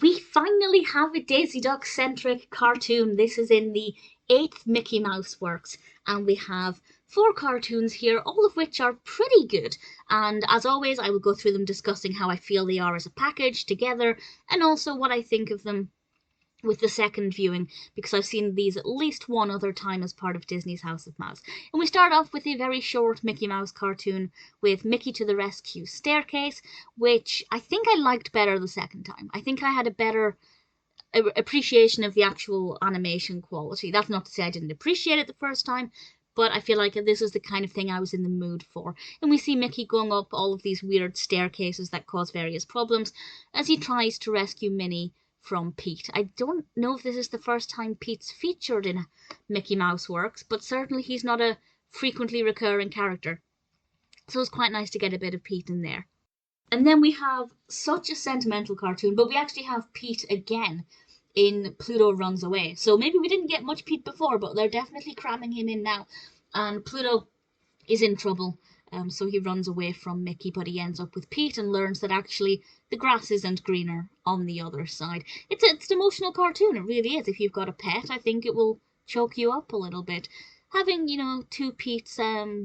We finally have a Daisy Duck centric cartoon. This is in the 8th Mickey Mouse Works, and we have 4 cartoons here, all of which are pretty good. And as always, I will go through them discussing how I feel they are as a package together, and also what I think of them with the second viewing, because I've seen these at least one other time as part of Disney's House of Mouse. And we start off with a very short Mickey Mouse cartoon with Mickey to the Rescue Staircase, which I think I liked better the second time. I think I had a better appreciation of the actual animation quality. That's not to say I didn't appreciate it the first time, but I feel like this is the kind of thing I was in the mood for. And we see Mickey going up all of these weird staircases that cause various problems as he tries to rescue Minnie from Pete. I don't know if this is the first time Pete's featured in Mickey Mouse Works, but certainly he's not a frequently recurring character. So it's quite nice to get a bit of Pete in there. And then we have such a sentimental cartoon, but we actually have Pete again in Pluto Runs Away. So maybe we didn't get much Pete before, but they're definitely cramming him in now. And Pluto is in trouble. So he runs away from Mickey, but he ends up with Pete and learns that actually the grass isn't greener on the other side. It's an emotional cartoon, it really is. If you've got a pet, I think it will choke you up a little bit. Having, 2 Petes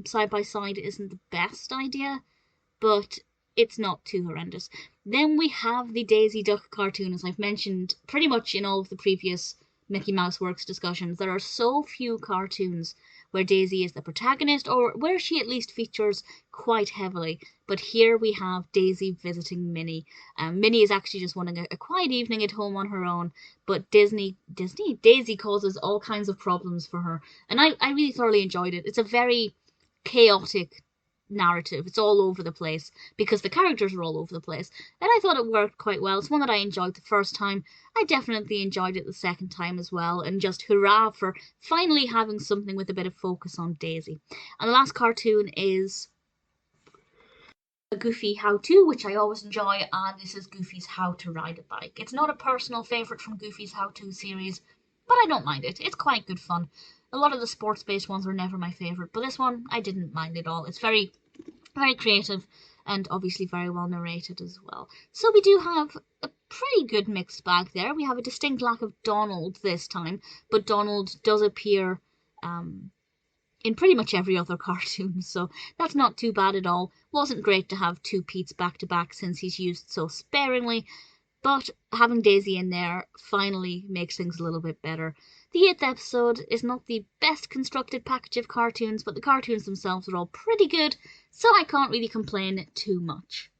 side by side isn't the best idea, but it's not too horrendous. Then we have the Daisy Duck cartoon, as I've mentioned pretty much in all of the previous Mickey Mouse Works discussions. There are so few cartoons where Daisy is the protagonist, or where she at least features quite heavily. But here we have Daisy visiting Minnie. Minnie is actually just wanting a quiet evening at home on her own, but Daisy causes all kinds of problems for her. And I really thoroughly enjoyed it. It's a very chaotic narrative. It's all over the place because the characters are all over the place. And I thought it worked quite well. It's one that I enjoyed the first time. I definitely enjoyed it the second time as well. And just hurrah for finally having something with a bit of focus on Daisy. And the last cartoon is a Goofy how-to, which I always enjoy, and this is Goofy's How to Ride a Bike. It's not a personal favourite from Goofy's how-to series, but I don't mind it. It's quite good fun. A lot of the sports-based ones were never my favourite, but this one I didn't mind at all. It's very, very creative and obviously very well narrated as well. So we do have a pretty good mixed bag there. We have a distinct lack of Donald this time, but Donald does appear in pretty much every other cartoon, so that's not too bad at all. Wasn't great to have 2 Petes back to back since he's used so sparingly, but having Daisy in there finally makes things a little bit better. The 8th episode is not the best constructed package of cartoons, but the cartoons themselves are all pretty good, so I can't really complain too much.